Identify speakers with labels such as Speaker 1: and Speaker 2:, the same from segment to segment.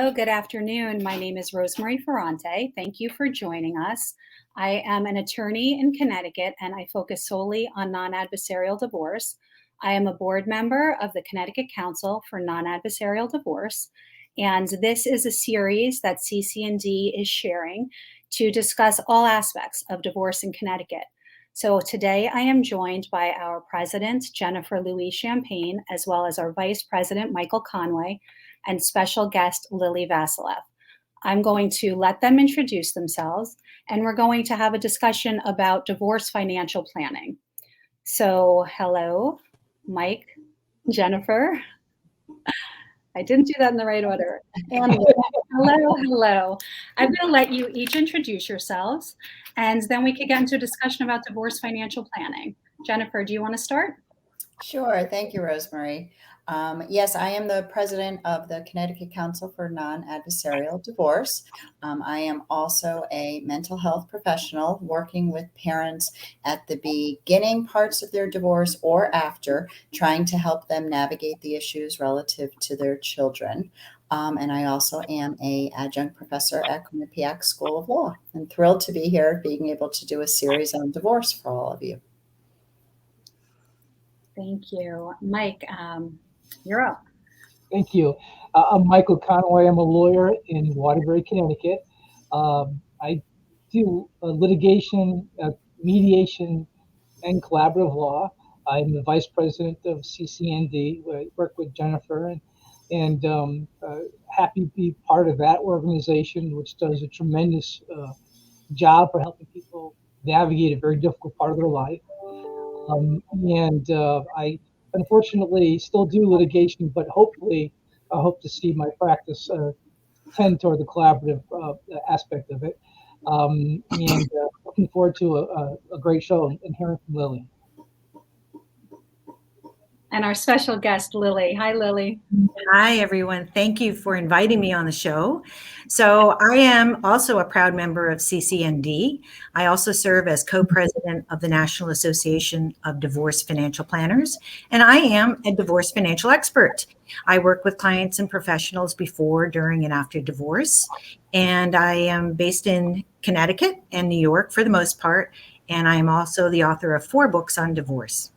Speaker 1: Hello, good afternoon. My name is Rosemary Ferrante. Thank you for joining us. I am an attorney in Connecticut and I focus solely on non-adversarial divorce. I am a board member of the Connecticut Council for Non-Adversarial Divorce, and this is a series that CCND is sharing to discuss all aspects of divorce in Connecticut. So today I am joined by our president, Jennifer Louise Champagne, as well as our vice president, Michael Conway, and special guest, Lili Vasileff. I'm going to let them introduce themselves, and we're going to have a discussion about divorce financial planning. So hello, Mike, Jennifer. I didn't do that in the right order. And hello. I'm going to let you each introduce yourselves, and then we could get into a discussion about divorce financial planning. Jennifer, do you want to start?
Speaker 2: Sure. Thank you, Rosemary. Yes, I am the president of the Connecticut Council for Non-Adversarial Divorce. I am also a mental health professional working with parents at the beginning parts of their divorce or after, trying to help them navigate the issues relative to their children. And I also am an adjunct professor at Quinnipiac School of Law. I'm thrilled to be here, being able to do a series on divorce for all of you.
Speaker 1: Thank you. Mike, you're up.
Speaker 3: Thank you. I'm Michael Conway. I'm a lawyer in Waterbury, Connecticut. I do litigation, mediation, and collaborative law. I'm the vice president of CCND, where I work with Jennifer, and happy to be part of that organization, which does a tremendous job for helping people navigate a very difficult part of their life. I unfortunately still do litigation, but hopefully I hope to see my practice tend toward the collaborative aspect of it. Looking forward to a great show and hearing from Lili.
Speaker 1: And our special guest, Lili. Hi, Lili.
Speaker 4: Hi, everyone. Thank you for inviting me on the show. So I am also a proud member of CCND. I also serve as co-president of the National Association of Divorce Financial Planners, and I am a divorce financial expert. I work with clients and professionals before, during, and after divorce, and I am based in Connecticut and New York for the most part, and I am also the author of 4 books on divorce.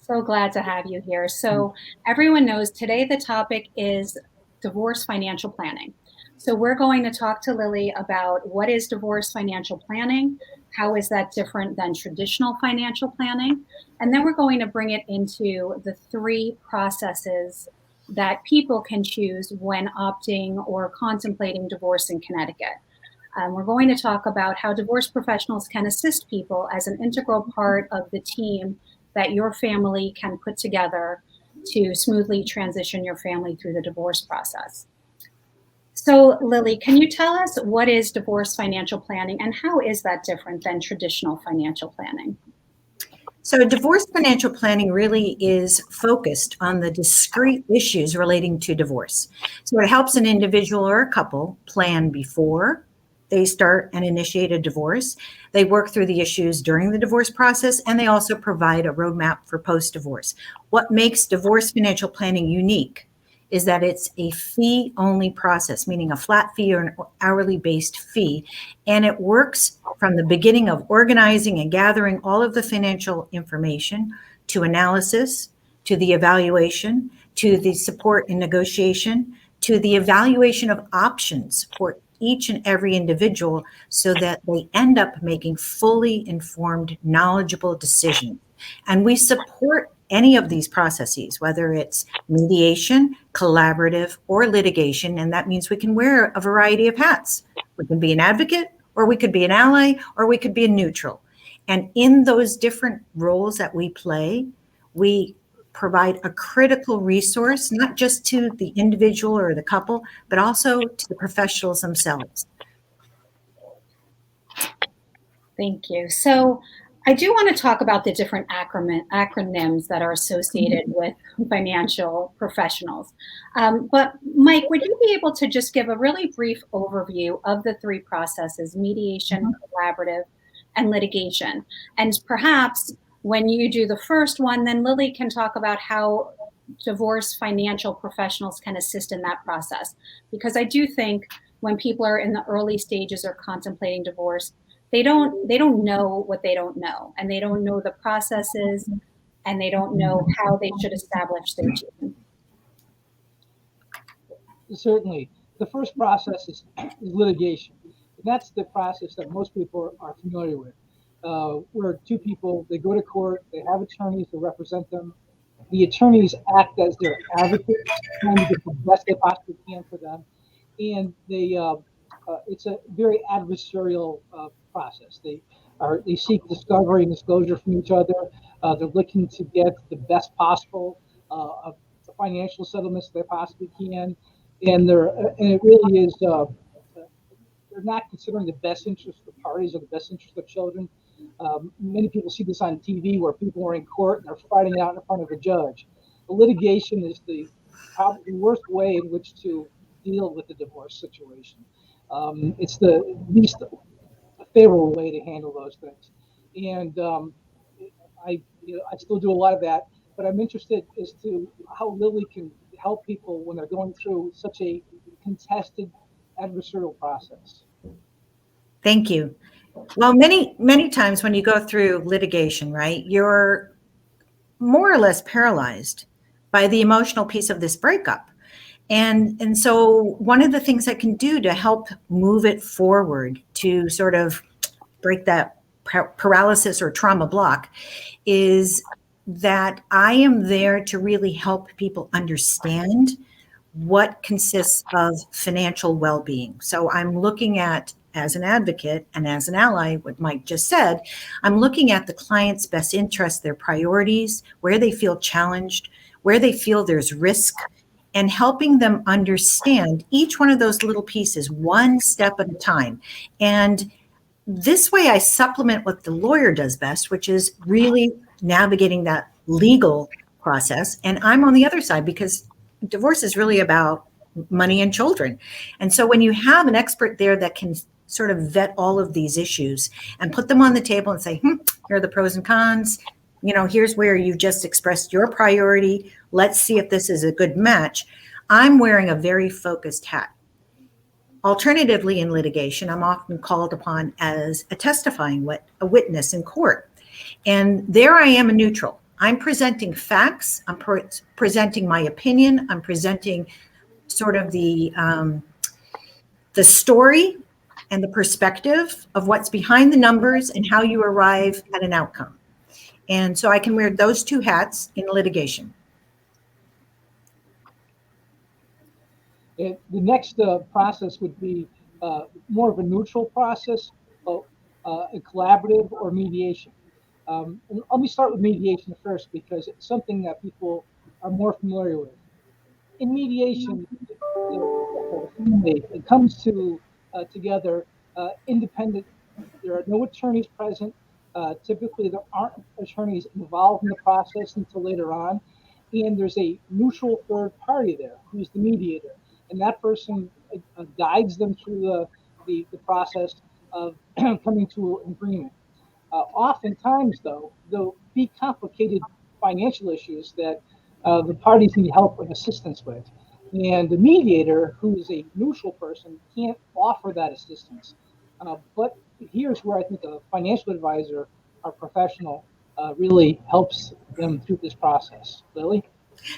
Speaker 1: So glad to have you here. So everyone knows today the topic is divorce financial planning. So we're going to talk to Lili about what is divorce financial planning, how is that different than traditional financial planning, and then we're going to bring it into the 3 processes that people can choose when opting or contemplating divorce in Connecticut. We're going to talk about how divorce professionals can assist people as an integral part of the team that your family can put together to smoothly transition your family through the divorce process. So Lili, can you tell us what is divorce financial planning and how is that different than traditional financial planning?
Speaker 4: So divorce financial planning really is focused on the discrete issues relating to divorce. So it helps an individual or a couple plan before they start and initiate a divorce. They work through the issues during the divorce process, and they also provide a roadmap for post-divorce. What makes divorce financial planning unique is that it's a fee-only process, meaning a flat fee or an hourly-based fee, and it works from the beginning of organizing and gathering all of the financial information to analysis, to the evaluation, to the support in negotiation, to the evaluation of options for each and every individual so that they end up making fully informed, knowledgeable decisions. And we support any of these processes, whether it's mediation, collaborative, or litigation, and that means we can wear a variety of hats. We can be an advocate, or we could be an ally, or we could be a neutral. And in those different roles that we play, we provide a critical resource, not just to the individual or the couple, but also to the professionals themselves.
Speaker 1: Thank you. So I do want to talk about the different acronyms that are associated with financial professionals. But Mike, would you be able to just give a really brief overview of the 3 processes, mediation, collaborative, and litigation? And perhaps when you do the first one, then Lili can talk about how divorce financial professionals can assist in that process. Because I do think when people are in the early stages or contemplating divorce, they don't know what they don't know, and they don't know the processes, and they don't know how they should establish their team.
Speaker 3: Certainly. The first process is litigation. And that's the process that most people are familiar with, where two people, they go to court, they have attorneys to represent them. The attorneys act as their advocates, trying to get the best they possibly can for them. And it's a very adversarial process. They seek discovery and disclosure from each other. They're looking to get the best possible financial settlements they possibly can. And it really is, they're not considering the best interest of the parties or the best interest of children. Many people see this on TV where people are in court and they're fighting it out in front of a judge. The litigation is probably the worst way in which to deal with the divorce situation. It's the least favorable way to handle those things. And I still do a lot of that, but I'm interested as to how Lili can help people when they're going through such a contested adversarial process.
Speaker 4: Thank you. Well, many times when you go through litigation, right, you're more or less paralyzed by the emotional piece of this breakup. And so one of the things I can do to help move it forward to sort of break that paralysis or trauma block is that I am there to really help people understand what consists of financial well-being. So I'm looking at, as an advocate and as an ally, what Mike just said, I'm looking at the client's best interest, their priorities, where they feel challenged, where they feel there's risk, and helping them understand each one of those little pieces one step at a time. And this way I supplement what the lawyer does best, which is really navigating that legal process. And I'm on the other side because divorce is really about money and children. And so when you have an expert there that can sort of vet all of these issues and put them on the table and say, here are the pros and cons, here's where you just expressed your priority. Let's see if this is a good match. I'm wearing a very focused hat. Alternatively, in litigation, I'm often called upon as a witness in court. And there I am a neutral. I'm presenting facts. I'm presenting my opinion. I'm presenting sort of the story and the perspective of what's behind the numbers and how you arrive at an outcome. And so I can wear those two hats in litigation.
Speaker 3: The next process would be more of a neutral process, a collaborative or mediation. And let me start with mediation first because it's something that people are more familiar with. In mediation, it comes together independent. There are no attorneys present. Typically, there aren't attorneys involved in the process until later on. And there's a neutral third party there who's the mediator. And that person guides them through the process of coming to an agreement. Oftentimes, though, there'll be complicated financial issues that the parties need help and assistance with. And the mediator, who is a neutral person, can't offer that assistance. But here's where I think a financial advisor or professional really helps them through this process. Lili?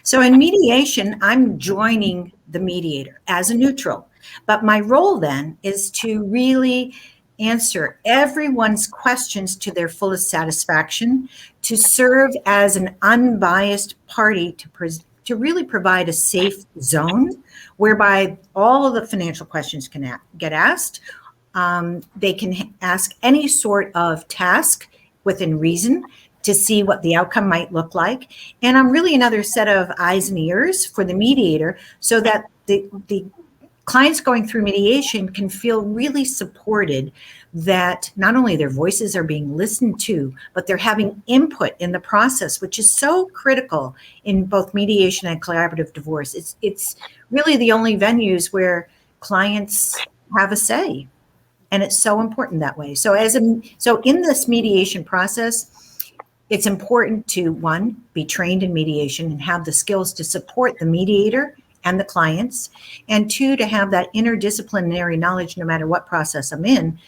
Speaker 4: So in mediation, I'm joining the mediator as a neutral. But my role then is to really answer everyone's questions to their fullest satisfaction, to serve as an unbiased party to really provide a safe zone whereby all of the financial questions can get asked. They can ask any sort of task within reason to see what the outcome might look like. And I'm really another set of eyes and ears for the mediator so that the clients going through mediation can feel really supported, that not only their voices are being listened to, but they're having input in the process, which is so critical in both mediation and collaborative divorce. It's really the only venues where clients have a say. And it's so important that way. So in this mediation process, it's important to, one, be trained in mediation and have the skills to support the mediator and the clients, and two, to have that interdisciplinary knowledge no matter what process I'm in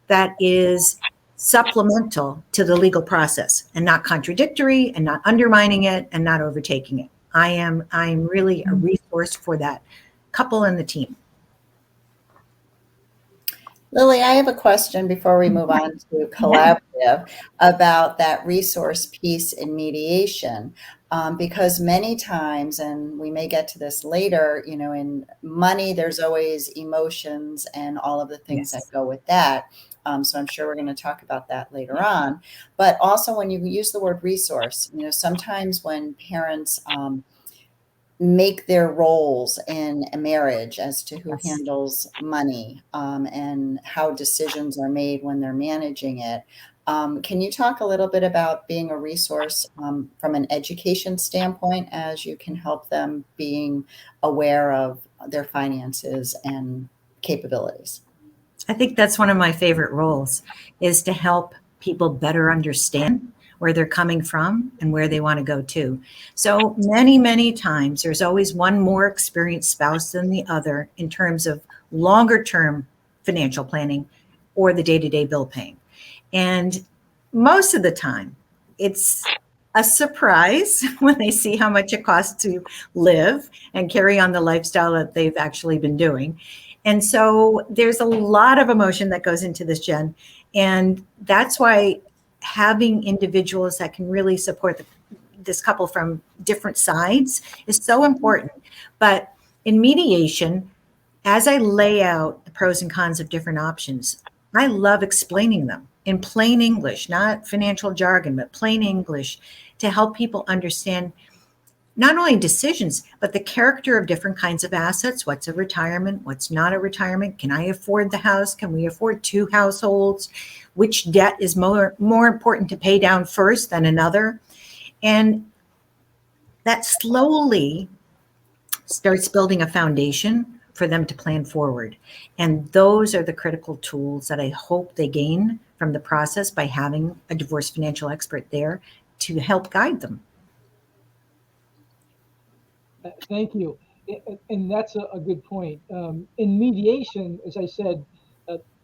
Speaker 4: that is supplemental to the legal process and not contradictory and not undermining it and not overtaking it. I'm really a resource for that couple and the team.
Speaker 2: Lili, I have a question before we move on to collaborative about that resource piece in mediation. Because many times, and we may get to this later, you know, in money, there's always emotions and all of the things that go with that. So I'm sure we're going to talk about that later on. But also when you use the word resource, you know, sometimes when parents make their roles in a marriage as to who handles money and how decisions are made when they're managing it. Can you talk a little bit about being a resource from an education standpoint as you can help them being aware of their finances and capabilities?
Speaker 4: I think that's one of my favorite roles, is to help people better understand where they're coming from and where they want to go to. So many, many times there's always one more experienced spouse than the other in terms of longer term financial planning or the day-to-day bill paying. And most of the time it's a surprise when they see how much it costs to live and carry on the lifestyle that they've actually been doing. And so there's a lot of emotion that goes into this, Jen. And that's why having individuals that can really support this couple from different sides is so important. But in mediation, as I lay out the pros and cons of different options, I love explaining them in plain English, not financial jargon, but plain English, to help people understand not only decisions, but the character of different kinds of assets. What's a retirement? What's not a retirement? Can I afford the house? Can we afford two households? Which debt is more important to pay down first than another? And that slowly starts building a foundation for them to plan forward. And those are the critical tools that I hope they gain from the process by having a divorce financial expert there to help guide them.
Speaker 3: Thank you. And that's a good point. In mediation, as I said,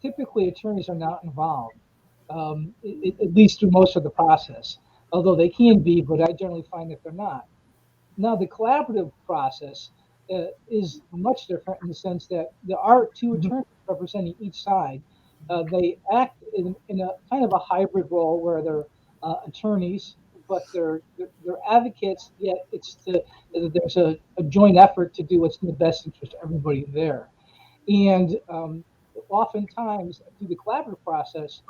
Speaker 3: typically attorneys are not involved, at least through most of the process, although they can be, but I generally find that they're not. Now, the collaborative process is much different in the sense that there are two attorneys representing each side. They act in a kind of a hybrid role where they're attorneys, but they're advocates, yet there's a joint effort to do what's in the best interest of everybody there. And oftentimes through the collaborative process,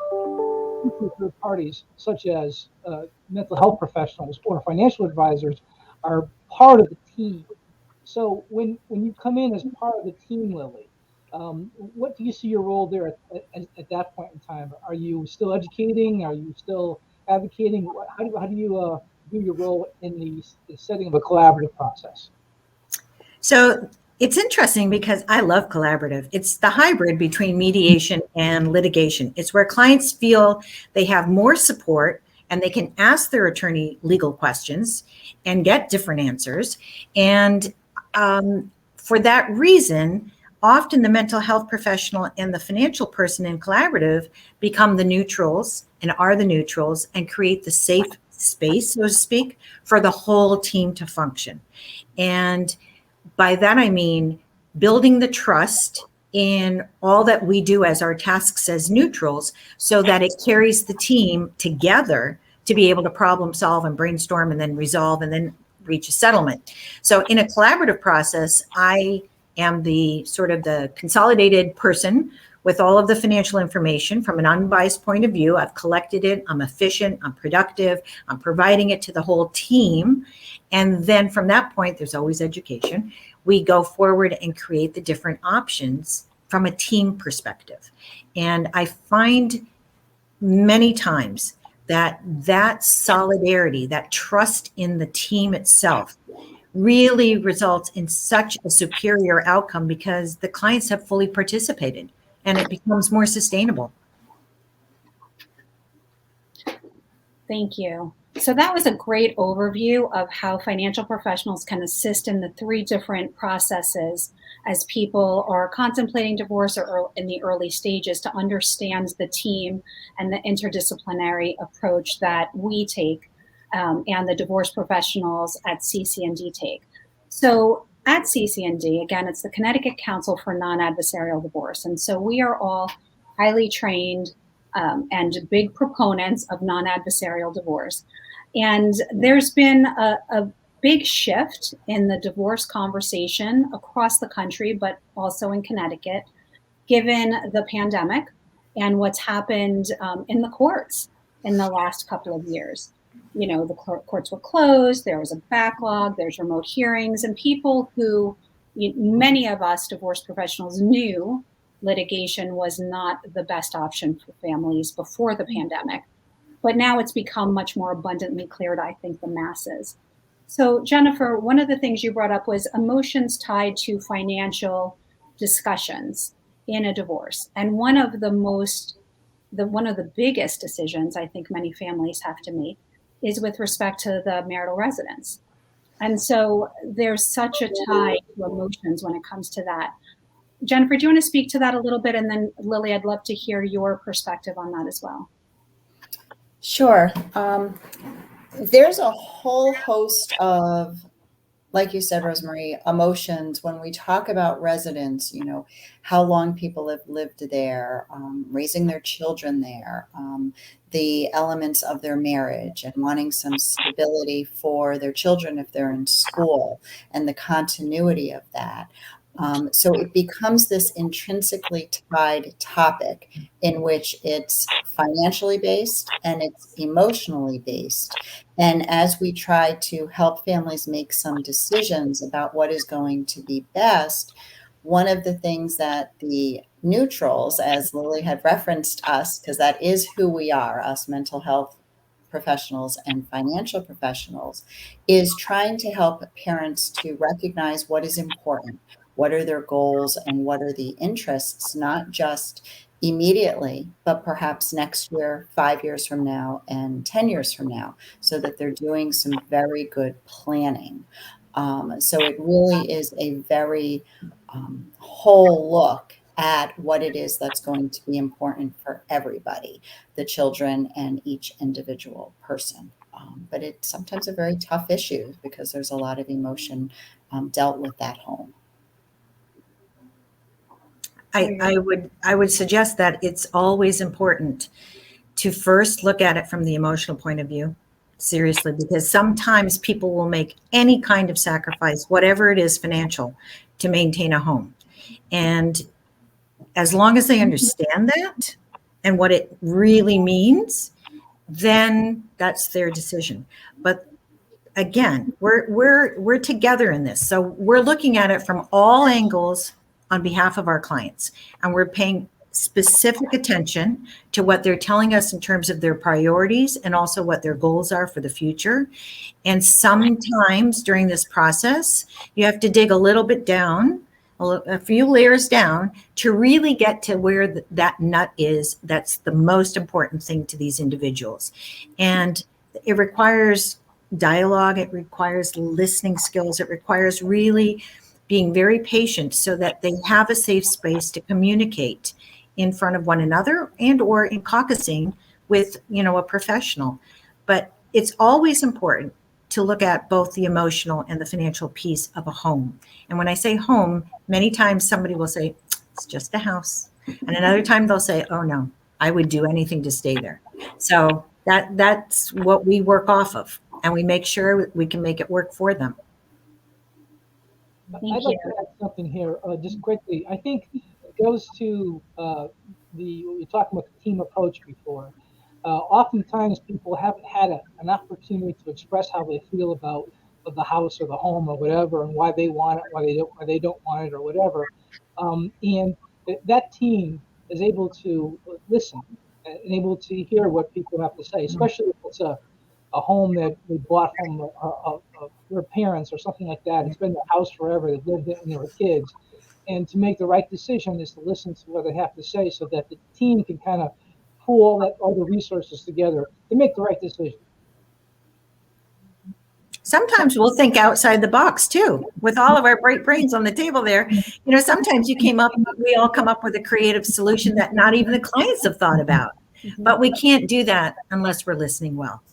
Speaker 3: third parties such as mental health professionals or financial advisors are part of the team. So when you come in as part of the team, Lili, what do you see your role there at that point in time? Are you still educating? Are you still advocating? How do you do your role in the setting of a collaborative process?
Speaker 4: So it's interesting because I love collaborative. It's the hybrid between mediation and litigation. It's where clients feel they have more support and they can ask their attorney legal questions and get different answers. And for that reason, often the mental health professional and the financial person in collaborative become the neutrals and are the neutrals and create the safe space, so to speak, for the whole team to function. And by that, I mean building the trust in all that we do as our tasks as neutrals so that it carries the team together to be able to problem solve and brainstorm and then resolve and then reach a settlement. So in a collaborative process, I am the sort of the consolidated person with all of the financial information from an unbiased point of view. I've collected it. I'm efficient. I'm productive. I'm providing it to the whole team. And then from that point, there's always education. We go forward and create the different options from a team perspective. And I find many times that solidarity, that trust in the team itself really results in such a superior outcome because the clients have fully participated and it becomes more sustainable.
Speaker 1: Thank you. So that was a great overview of how financial professionals can assist in the three different processes as people are contemplating divorce or in the early stages, to understand the team and the interdisciplinary approach that we take, and the divorce professionals at CCND take. So at CCND, again, it's the Connecticut Council for Non-Adversarial Divorce. And so we are all highly trained and big proponents of non-adversarial divorce. And there's been a big shift in the divorce conversation across the country, but also in Connecticut, given the pandemic and what's happened in the courts in the last couple of years. You know, the courts were closed, there was a backlog, there's remote hearings, and people who, many of us divorce professionals knew litigation was not the best option for families before the pandemic. But now it's become much more abundantly clear to, I think, the masses. So, Jennifer, one of the things you brought up was emotions tied to financial discussions in a divorce. And one of the biggest decisions I think many families have to make is with respect to the marital residence. And so there's such a tie to emotions when it comes to that. Jennifer, do you want to speak to that a little bit? And then Lili, I'd love to hear your perspective on that as well.
Speaker 2: Sure. There's a whole host of, like you said, Rosemary, emotions when we talk about residence, how long people have lived there, raising their children there, the elements of their marriage and wanting some stability for their children if they're in school, and the continuity of that. So it becomes this intrinsically tied topic in which it's financially based and it's emotionally based. And as we try to help families make some decisions about what is going to be best, one of the things that the neutrals, as Lili had referenced us, because that is who we are, us mental health professionals and financial professionals, is trying to help parents to recognize what is important. What are their goals and what are the interests, not just immediately, but perhaps next year, 5 years from now, and 10 years from now, so that they're doing some very good planning. So it really is a very whole look at what it is that's going to be important for everybody, the children and each individual person. But it's sometimes a very tough issue because there's a lot of emotion dealt with at home.
Speaker 4: I would suggest that it's always important to first look at it from the emotional point of view, seriously, because sometimes people will make any kind of sacrifice, whatever it is financial, to maintain a home. And as long as they understand that and what it really means, then that's their decision. But again, we're together in this. So we're looking at it from all angles on behalf of our clients, and we're paying specific attention to what they're telling us in terms of their priorities and also what their goals are for the future. And sometimes during this process, you have to dig a little bit down, a few layers down, to really get to where that nut is. That's the most important thing to these individuals. And it requires dialogue, it requires listening skills, it requires really being very patient so that they have a safe space to communicate in front of one another and or in caucusing with, a professional. But it's always important to look at both the emotional and the financial piece of a home. And when I say home, many times somebody will say, it's just a house. And another time they'll say, oh no, I would do anything to stay there. So that's what we work off of. And we make sure we can make it work for them.
Speaker 3: I'd like to add something here, just quickly. I think it goes to you're talking about the team approach before. Oftentimes people haven't had an opportunity to express how they feel about the house or the home or whatever, and why they want it, why they don't want it or whatever. And that team is able to listen and able to hear what people have to say, especially if it's a home that we bought from their parents or something like that. It's been their house forever. They've lived in it when they were kids. And to make the right decision is to listen to what they have to say so that the team can kind of pool all the resources together to make the right decision.
Speaker 4: Sometimes we'll think outside the box too, with all of our bright brains on the table there. Sometimes we all come up with a creative solution that not even the clients have thought about, but we can't do that unless we're listening well.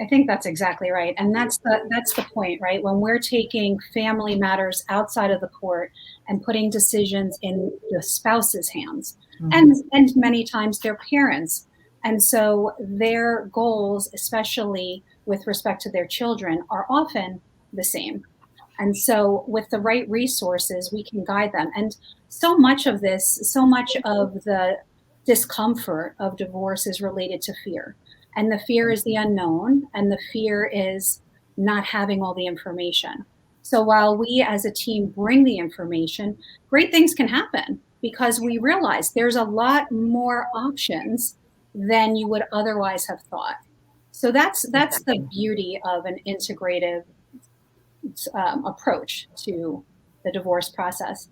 Speaker 1: I think that's exactly right. And that's the point, right? When we're taking family matters outside of the court and putting decisions in the spouse's hands, and many times their parents. And so their goals, especially with respect to their children, are often the same. And so with the right resources, we can guide them. And so much of the discomfort of divorce is related to fear. And the fear is the unknown, and the fear is not having all the information. So while we as a team bring the information, great things can happen because we realize there's a lot more options than you would otherwise have thought. So that's the beauty of an integrative approach to the divorce process.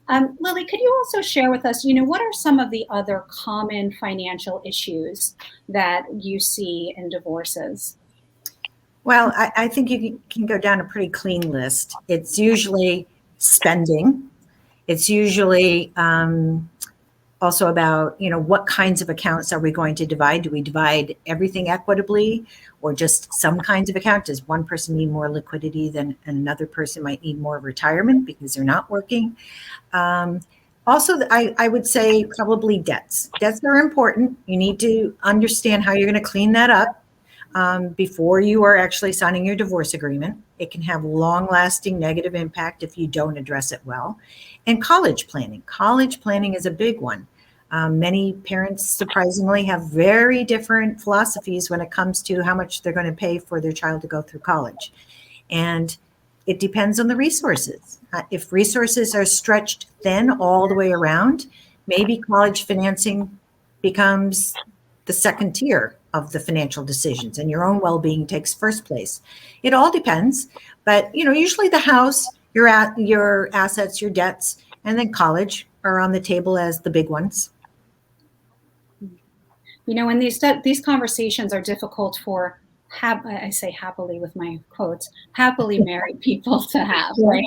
Speaker 1: Lili, could you also share with us, what are some of the other common financial issues that you see in divorces?
Speaker 4: Well, I think you can go down a pretty clean list. It's usually spending. It's usually also about, what kinds of accounts are we going to divide? Do we divide everything equitably or just some kinds of account? Does one person need more liquidity than another person might need more retirement because they're not working? Also, I would say probably debts. Debts are important. You need to understand how you're going to clean that up before you are actually signing your divorce agreement. It can have long-lasting negative impact if you don't address it well. And college planning. College planning is a big one. Many parents, surprisingly, have very different philosophies when it comes to how much they're going to pay for their child to go through college. And it depends on the resources. If resources are stretched thin all the way around, maybe college financing becomes the second tier of the financial decisions and your own well-being takes first place. It all depends. But, usually the house, your assets, your debts, and then college are on the table as the big ones.
Speaker 1: And these conversations are difficult for, I say happily with my quotes, happily married people to have, right?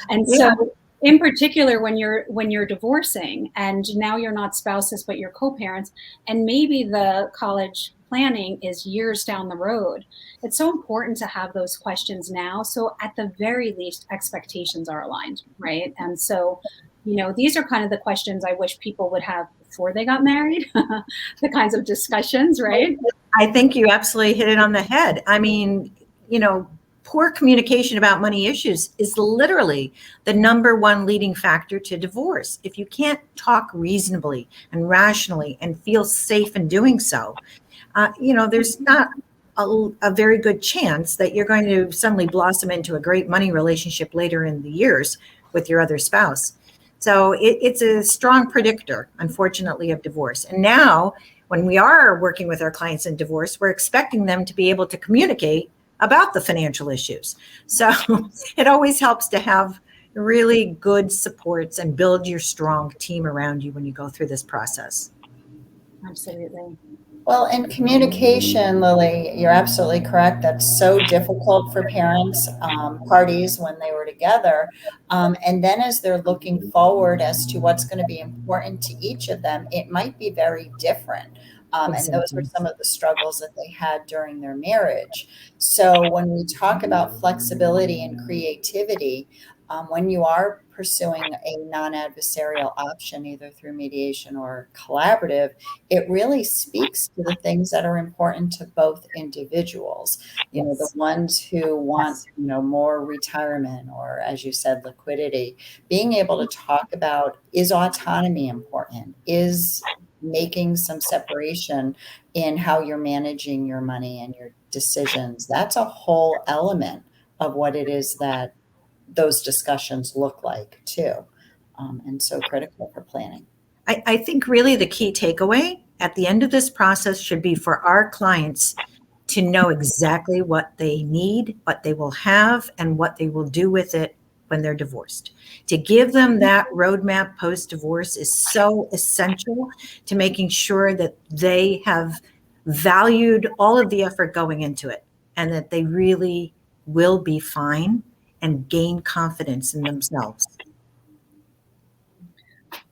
Speaker 1: And so in particular, when you're divorcing and now you're not spouses, but you're co-parents, and maybe the college planning is years down the road, it's so important to have those questions now. So at the very least, expectations are aligned, right? And so, these are kind of the questions I wish people would have before they got married, the kinds of discussions, right?
Speaker 4: I think you absolutely hit it on the head. I mean, poor communication about money issues is literally the number one leading factor to divorce. If you can't talk reasonably and rationally and feel safe in doing so, there's not a very good chance that you're going to suddenly blossom into a great money relationship later in the years with your other spouse. So it's a strong predictor, unfortunately, of divorce. And now, when we are working with our clients in divorce, we're expecting them to be able to communicate about the financial issues. So it always helps to have really good supports and build your strong team around you when you go through this process.
Speaker 1: Absolutely.
Speaker 2: Well, in communication, Lili, you're absolutely correct. That's so difficult for parties when they were together. And then as they're looking forward as to what's going to be important to each of them, it might be very different. And those were some of the struggles that they had during their marriage. So when we talk about flexibility and creativity, when you are pursuing a non-adversarial option, either through mediation or collaborative, it really speaks to the things that are important to both individuals. The ones who want, more retirement or, as you said, liquidity, being able to talk about, is autonomy important? Is making some separation in how you're managing your money and your decisions? That's a whole element of what it is that those discussions look like too. And so critical for planning.
Speaker 4: I think really the key takeaway at the end of this process should be for our clients to know exactly what they need, what they will have, and what they will do with it when they're divorced. To give them that roadmap post-divorce is so essential to making sure that they have valued all of the effort going into it and that they really will be fine and gain confidence in themselves.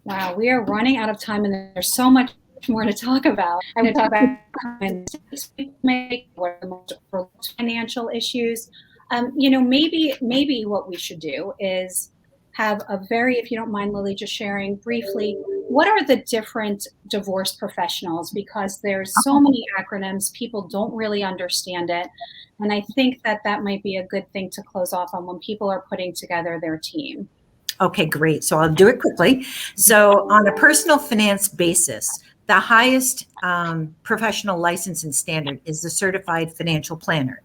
Speaker 1: Wow, we are running out of time, and there's so much more to talk about. I'm going to talk about mistakes people make, what are the most overlooked financial issues. Maybe what we should do is have if you don't mind, Lili, just sharing briefly, what are the different divorce professionals? Because there's so many acronyms, people don't really understand it. And I think that might be a good thing to close off on when people are putting together their team.
Speaker 4: Okay, great. So I'll do it quickly. So on a personal finance basis, the highest professional license and standard is the certified financial planner.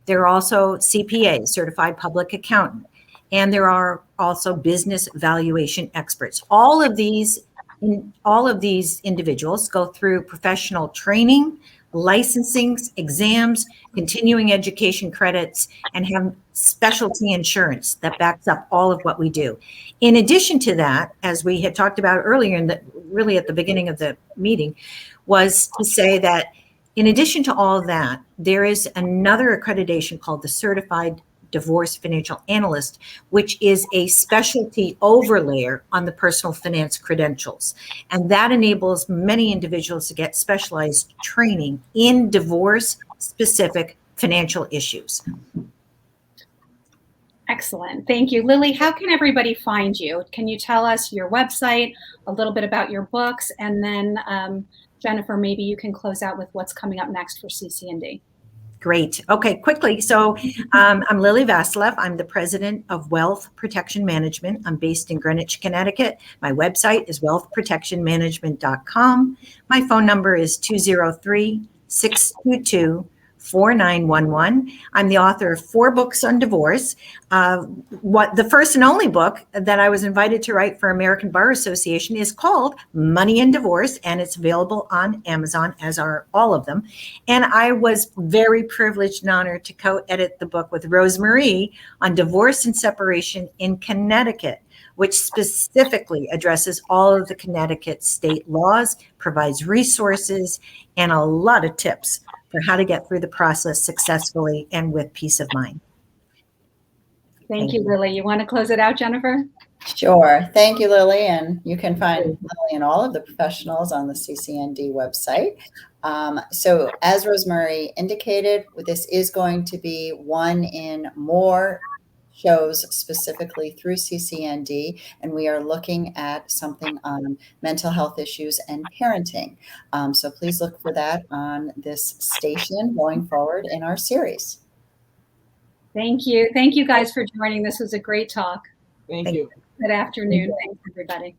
Speaker 4: There are also CPA, certified public accountant, and there are also business valuation experts. All of these individuals go through professional training, licensing, exams, continuing education credits, and have specialty insurance that backs up all of what we do. In addition to that, as we had talked about earlier, and really at the beginning of the meeting, was to say that in addition to all of that, there is another accreditation called the Certified Divorce Financial Analyst, which is a specialty overlayer on the personal finance credentials. And that enables many individuals to get specialized training in divorce-specific financial issues.
Speaker 1: Excellent. Thank you. Lili, how can everybody find you? Can you tell us your website, a little bit about your books, and then Jennifer, maybe you can close out with what's coming up next for CCND.
Speaker 4: Great. Okay, quickly. So I'm Lili Vasileff. I'm the president of Wealth Protection Management. I'm based in Greenwich, Connecticut. My website is wealthprotectionmanagement.com. My phone number is 203-622-4911. I'm the author of 4 books on divorce. The first and only book that I was invited to write for American Bar Association is called Money and Divorce, and it's available on Amazon, as are all of them. And I was very privileged and honored to co-edit the book with Rosemarie on divorce and separation in Connecticut, which specifically addresses all of the Connecticut state laws, provides resources, and a lot of tips for how to get through the process successfully and with peace of mind.
Speaker 1: Thank you, Lili. You want to close it out, Jennifer?
Speaker 2: Sure. Thank you, Lili. And you can find Lili and all of the professionals on the CCND website. So as Rosemary indicated, this is going to be one in more shows specifically through CCND, and we are looking at something on mental health issues and parenting. So please look for that on this station going forward in our series.
Speaker 1: Thank you. Thank you guys for joining. This was a great talk.
Speaker 3: Thank you.
Speaker 1: Good afternoon. Thanks, everybody.